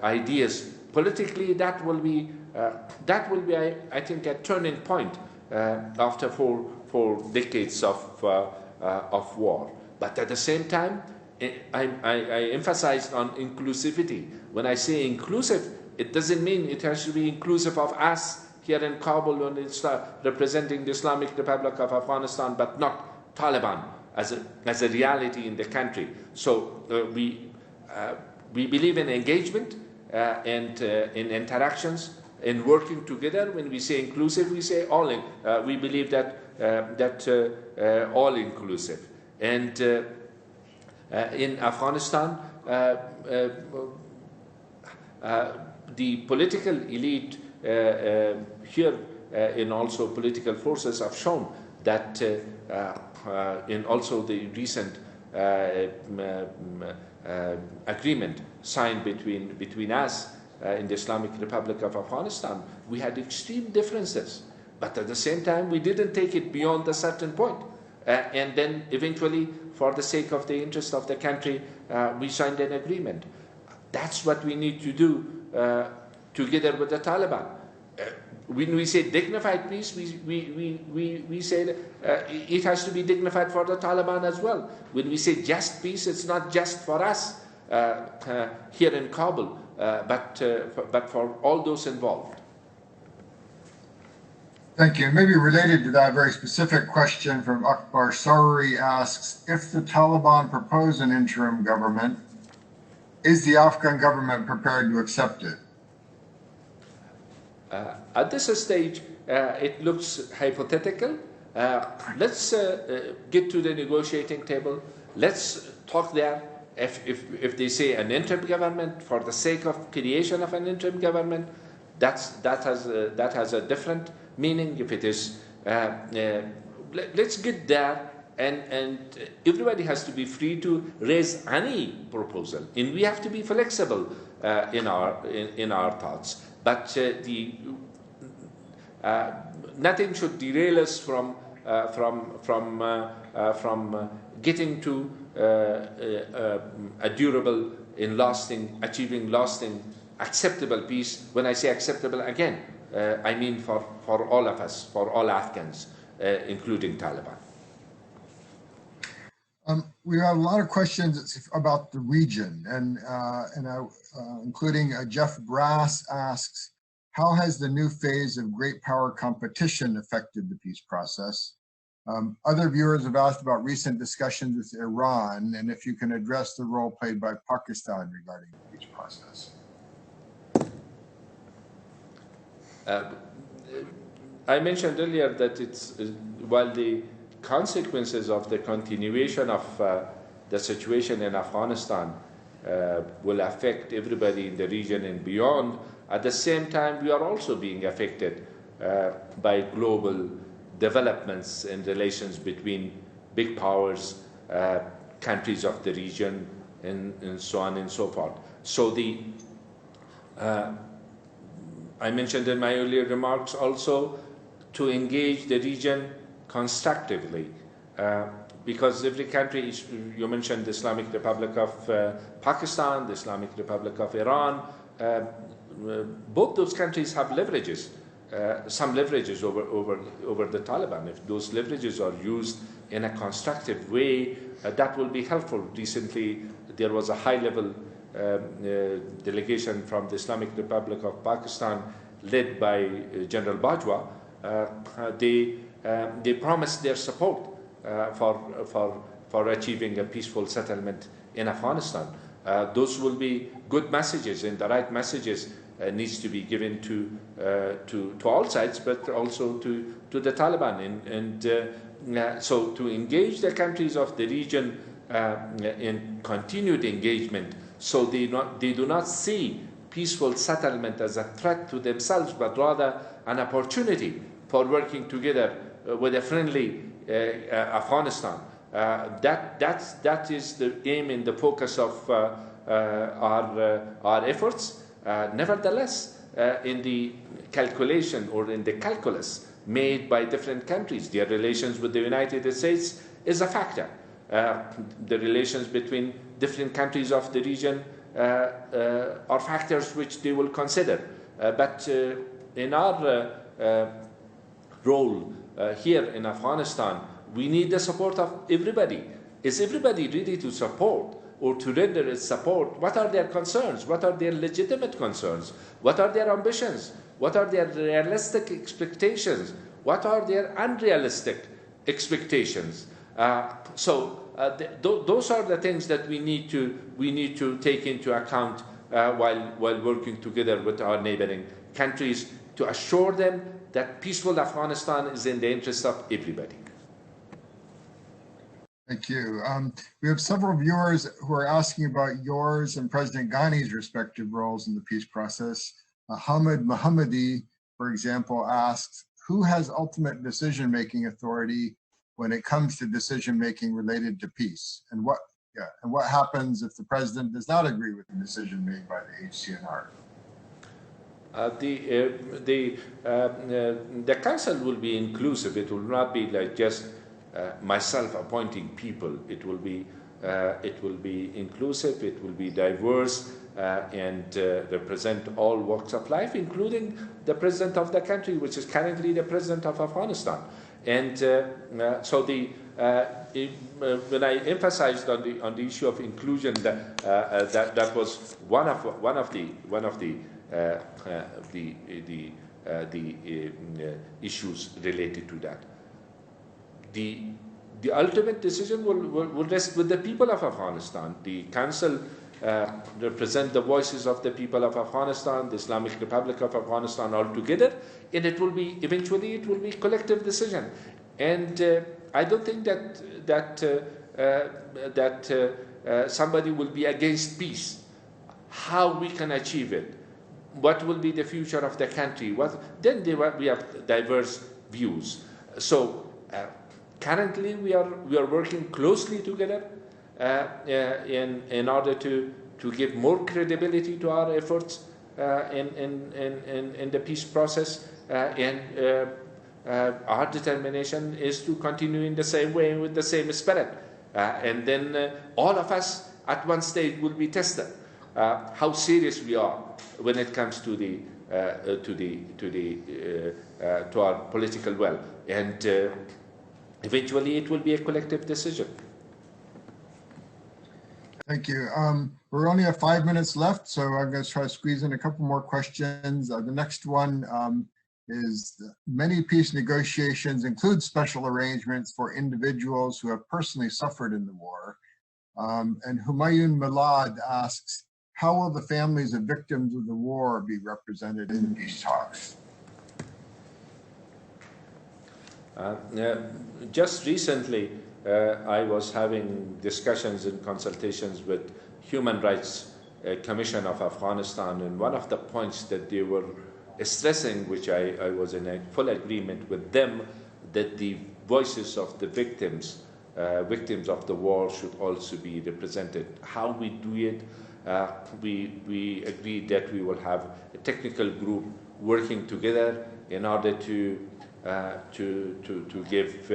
ideas politically. That will be, I think, a turning point after four decades of war. But at the same time, I emphasized on inclusivity. When I say inclusive, it doesn't mean it has to be inclusive of us here in Kabul when it's representing the Islamic Republic of Afghanistan, but not Taliban as a reality in the country. So we believe in engagement and in interactions, in working together. When we say inclusive, we say all in. We believe that all inclusive. And in Afghanistan, the political elite here and also political forces have shown that in also the recent agreement signed between us in the Islamic Republic of Afghanistan, we had extreme differences, but at the same time we didn't take it beyond a certain point. And then eventually, for the sake of the interest of the country, we signed an agreement. That's what we need to do together with the Taliban. When we say dignified peace, we say that, it has to be dignified for the Taliban as well. When we say just peace, it's not just for us here in Kabul, but for all those involved. Thank you. Maybe related to that very specific question from Akbar Saruri asks, if the Taliban propose an interim government, is the Afghan government prepared to accept it? At this stage, it looks hypothetical. Let's get to the negotiating table. Let's talk there. If they say an interim government for the sake of creation of an interim government, that has a different meaning. If it is, let's get there, and everybody has to be free to raise any proposal, and we have to be flexible in our thoughts. But nothing should derail us from getting to a durable and achieving lasting, acceptable peace. When I say acceptable, again, I mean for all of us, for all Afghans. including Taliban. We have a lot of questions about the region, and including Jeff Brass asks, how has the new phase of great power competition affected the peace process? Other viewers have asked about recent discussions with Iran, and if you can address the role played by Pakistan regarding the peace process. I mentioned earlier that while the consequences of the continuation of the situation in Afghanistan will affect everybody in the region and beyond, at the same time we are also being affected by global developments in relations between big powers, countries of the region, and so on and so forth. So I mentioned in my earlier remarks also to engage the region constructively, because every country, you mentioned the Islamic Republic of Pakistan, the Islamic Republic of Iran, both those countries have leverages, some leverages over the Taliban. If those leverages are used in a constructive way, that will be helpful. Recently, there was a high-level delegation from the Islamic Republic of Pakistan led by General Bajwa. They promised their support for achieving a peaceful settlement in Afghanistan. Those will be good messages, and the right messages needs to be given to all sides, but also to the Taliban. So to engage the countries of the region in continued engagement, so they do not see peaceful settlement as a threat to themselves, but rather an opportunity for working together with a friendly Afghanistan. That is the aim and the focus of our efforts. Nevertheless, in the calculation or in the calculus made by different countries, their relations with the United States is a factor. The relations between different countries of the region are factors which they will consider. But in our role here in Afghanistan, we need the support of everybody. Is everybody ready to support or to render its support? What are their concerns? What are their legitimate concerns? What are their ambitions? What are their realistic expectations? What are their unrealistic expectations? Those are the things that we need to take into account while working together with our neighboring countries to assure them that peaceful Afghanistan is in the interest of everybody. Thank you. We have several viewers who are asking about yours and President Ghani's respective roles in the peace process. Hamid Mohammadi, for example, asks, who has ultimate decision-making authority when it comes to decision-making related to peace? And what happens if the president does not agree with the decision made by the HCNR? The council will be inclusive. It will not be like just myself appointing people. It will be inclusive. It will be diverse and represent all walks of life, including the president of the country, which is currently the president of Afghanistan. And so when I emphasized on the issue of inclusion, that was one of the issues related to that. The ultimate decision will rest with the people of Afghanistan. The council represent the voices of the people of Afghanistan, the Islamic Republic of Afghanistan all together, and eventually it will be collective decision. And I don't think that somebody will be against peace. How we can achieve it? What will be the future of the country? Then we have diverse views. So currently we are working closely together in order to give more credibility to our efforts in the peace process, and our determination is to continue in the same way with the same spirit, and then all of us at one stage will be tested how serious we are when it comes to the our political will, and eventually it will be a collective decision. Thank you. We're only have 5 minutes left, so I'm going to try to squeeze in a couple more questions. The next one is many peace negotiations include special arrangements for individuals who have personally suffered in the war. And Humayun Milad asks, how will the families of victims of the war be represented in peace talks? Just recently, I was having discussions and consultations with Human Rights Commission of Afghanistan, and one of the points that they were stressing, which I was in a full agreement with them, that the voices of the victims of the war should also be represented. How we do it, we agreed that we will have a technical group working together in order to give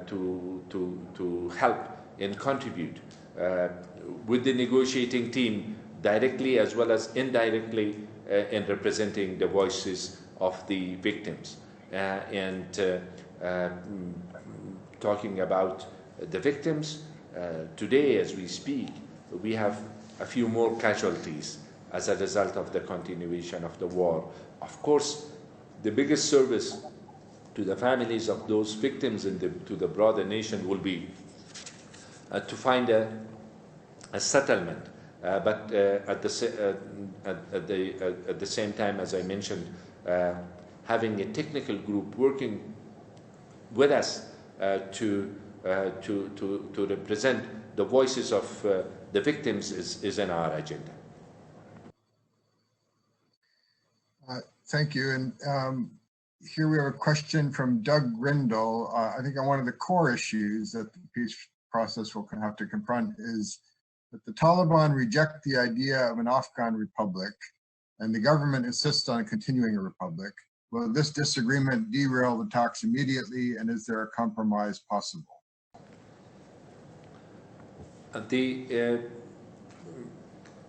to help and contribute with the negotiating team directly as well as indirectly in representing the voices of the victims. Talking about the victims, today as we speak, we have a few more casualties as a result of the continuation of the war. Of course, the biggest service to the families of those victims and to the broader nation will be to find a settlement. But at the same time, as I mentioned, having a technical group working with us to represent the voices of the victims is in our agenda. Thank you. And here we have a question from Doug Grindle. I think on one of the core issues that the peace process will have to confront is that the Taliban reject the idea of an Afghan republic, and the government insists on continuing a republic. Will this disagreement derail the talks immediately, and is there a compromise possible? The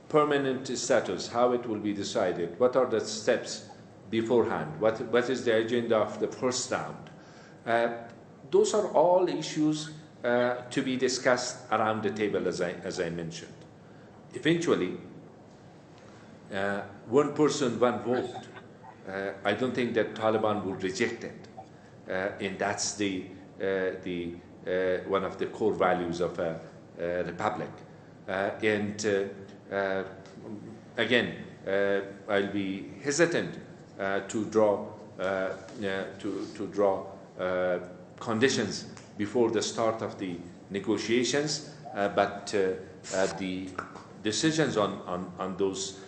permanent status, how it will be decided, what are the steps beforehand, what is the agenda of the first round? Those are all issues to be discussed around the table, as I mentioned. Eventually, one person, one vote. I don't think that Taliban will reject it, and that's the one of the core values of a republic. Again, I'll be hesitant to draw conditions before the start of the negotiations, but the decisions on those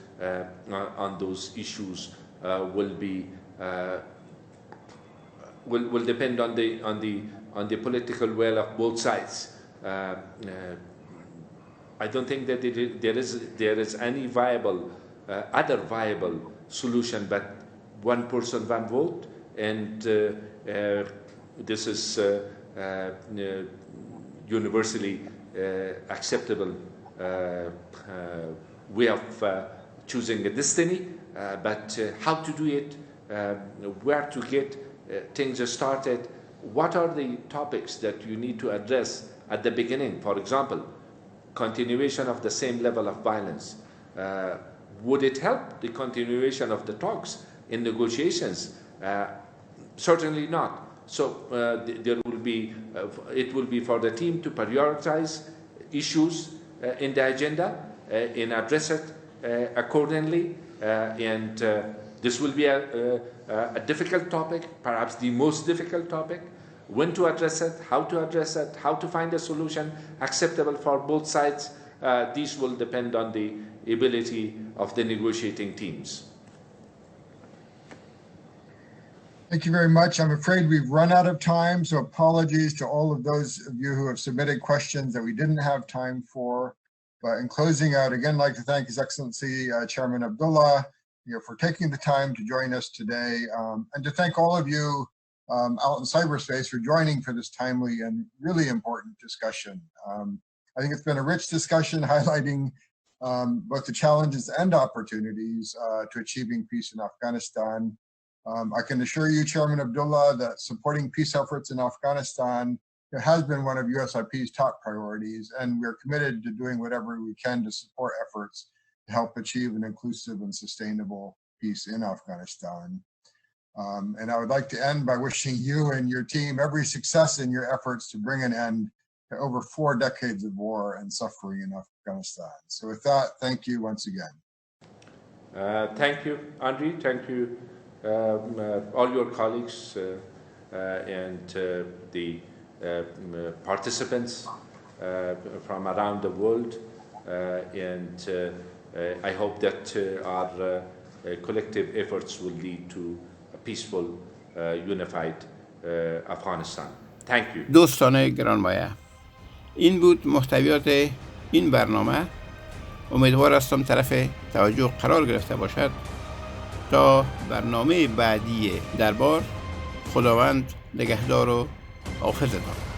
issues will depend on the political will of both sides. I don't think that there is any viable other viable solution but one person, one vote, and this is universally acceptable way of choosing a destiny. But how to do it, where to get things started, what are the topics that you need to address at the beginning? For example, continuation of the same level of violence. Would it help the continuation of the talks in negotiations? Certainly not. So there will be, it will be for the team to prioritize issues in the agenda and address it accordingly. And this will be a difficult topic, perhaps the most difficult topic. When to address it, how to find a solution acceptable for both sides. These will depend on the ability of the negotiating teams. Thank you very much. I'm afraid we've run out of time, so apologies to all of those of you who have submitted questions that we didn't have time for. But in closing out, again, I'd like to thank His Excellency Chairman Abdullah, for taking the time to join us today, and to thank all of you out in cyberspace for joining for this timely and really important discussion. I think it's been a rich discussion highlighting both the challenges and opportunities to achieving peace in Afghanistan. I can assure you, Chairman Abdullah, that supporting peace efforts in Afghanistan has been one of USIP's top priorities, and we're committed to doing whatever we can to support efforts to help achieve an inclusive and sustainable peace in Afghanistan. And I would like to end by wishing you and your team every success in your efforts to bring an end to over 4 decades of war and suffering in Afghanistan. So with that, thank you once again. Thank you, Andre. Thank you, all your colleagues and the participants from around the world. And I hope that our collective efforts will lead to a peaceful, unified Afghanistan. Thank you. دوستان گرانمایه، این بود محتویات این برنامه. امیدوار هستم طرف توجه قرار گرفته باشد. تا برنامه بعدی دربار، خداوند نگهدار و حافظتان.